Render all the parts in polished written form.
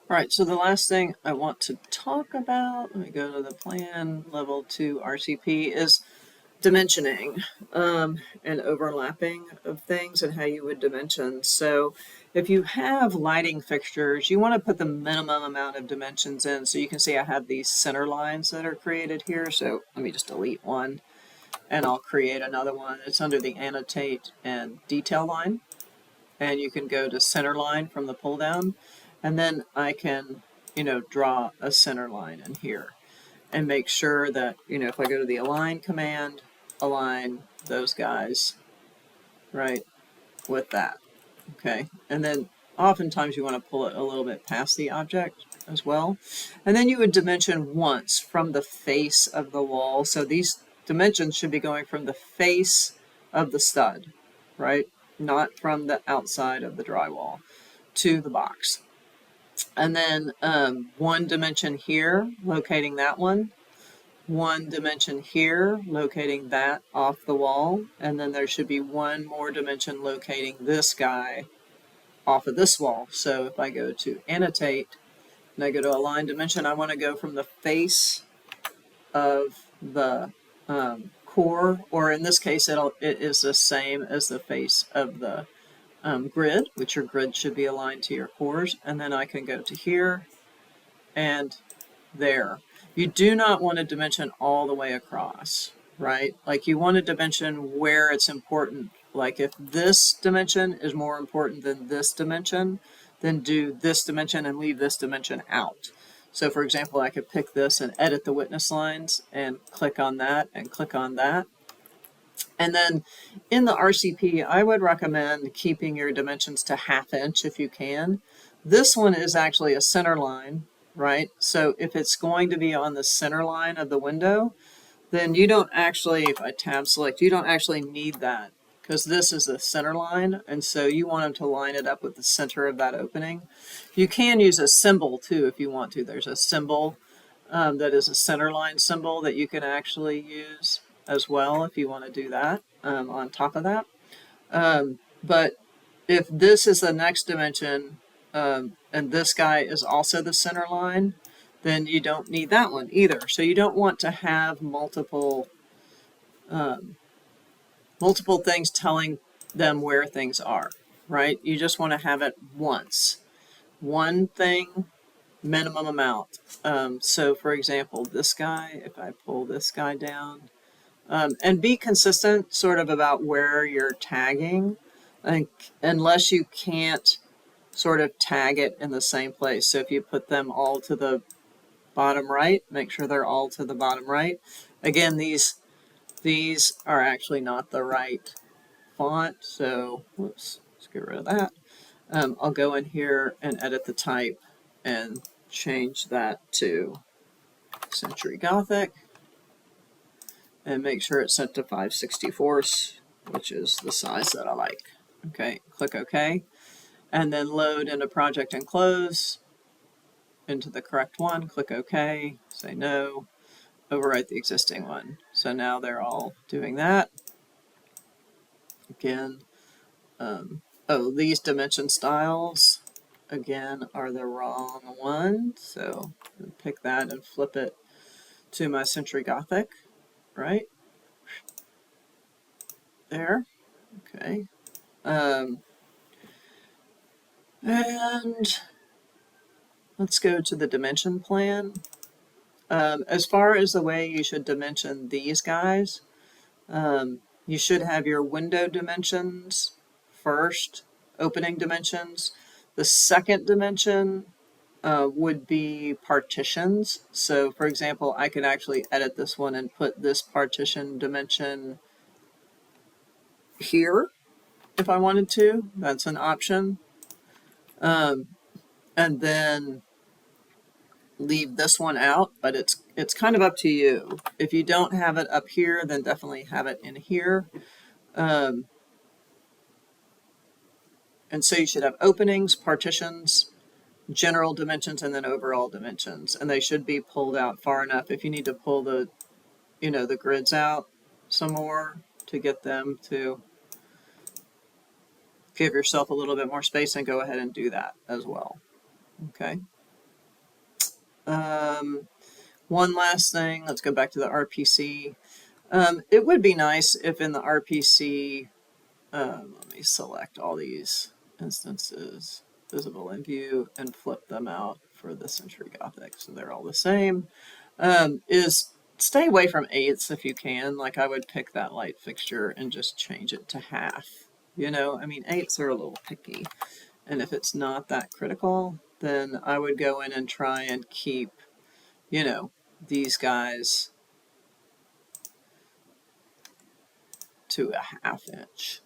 All right, so the last thing I want to talk about, let me go to the plan level 2 RCP, is dimensioning and overlapping of things and how you would dimension. So if you have lighting fixtures, you want to put the minimum amount of dimensions in. So you can see I have these center lines that are created here. So let me just delete one and I'll create another one. It's under the annotate and detail line. And you can go to center line from the pull down. And then I can, draw a center line in here and make sure that, if I go to the align command, align those guys, right, with that, okay? And then oftentimes you want to pull it a little bit past the object as well. And then you would dimension once from the face of the wall. So these dimensions should be going from the face of the stud, right? Not from the outside of the drywall to the box. And then one dimension here, locating that one dimension here, locating that off the wall, and then there should be one more dimension locating this guy off of this wall. So if I go to annotate and I go to align dimension, I want to go from the face of the core, or in this case it is the same as the face of the grid, which your grid should be aligned to your cores, and then I can go to here and there. You do not want to dimension all the way across, right? Like you want to dimension where it's important. Like if this dimension is more important than this dimension, then do this dimension and leave this dimension out. So for example, I could pick this and edit the witness lines and click on that and click on that. And then in the RCP, I would recommend keeping your dimensions to 1/2 inch if you can. This one is actually a center line, right? So if it's going to be on the center line of the window, then you don't actually, if I tab select, you don't actually need that because this is the center line. And so you want them to line it up with the center of that opening. You can use a symbol too if you want to. There's a symbol that is a center line symbol that you can actually use as well if you want to do that on top of that. But if this is the next dimension and this guy is also the center line, then you don't need that one either. So you don't want to have multiple things telling them where things are, right? You just want to have it once. One thing, minimum amount. So for example, this guy, if I pull this guy down, and be consistent sort of about where you're tagging, unless you can't sort of tag it in the same place. So if you put them all to the bottom right, make sure they're all to the bottom right. Again, these are actually not the right font, so whoops, let's get rid of that. I'll go in here and edit the type and change that to Century Gothic and make sure it's set to 5/64, which is the size that I like. Okay, click OK, and then load into project and close into the correct one. Click OK, say no, overwrite the existing one. So now they're all doing that. Again, oh, these dimension styles again are the wrong one, so pick that and flip it to my Century Gothic, right there. Okay, and let's go to the dimension plan. As far as the way you should dimension these guys, you should have your window dimensions first, opening dimensions. The second dimension would be partitions. So for example, I could actually edit this one and put this partition dimension here if I wanted to. That's an option. And then leave this one out, but it's kind of up to you. If you don't have it up here, then definitely have it in here. And so you should have openings, partitions, general dimensions, and then overall dimensions. And they should be pulled out far enough. If you need to pull the, the grids out some more to get them to give yourself a little bit more space, and go ahead and do that as well. Okay. One last thing, let's go back to the RPC. It would be nice if in the RPC, let me select all these instances, visible in view, and flip them out for the Century Gothic, so they're all the same. Is stay away from eighths if you can. Like I would pick that light fixture and just change it to half. You know, I mean, eighths are a little picky. And if it's not that critical, then I would go in and try and keep, you know, these guys to a ½ inch.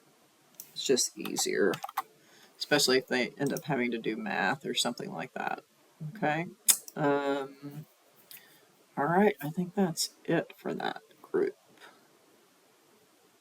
It's just easier, especially if they end up having to do math or something like that. Okay. All right, I think that's it for that group.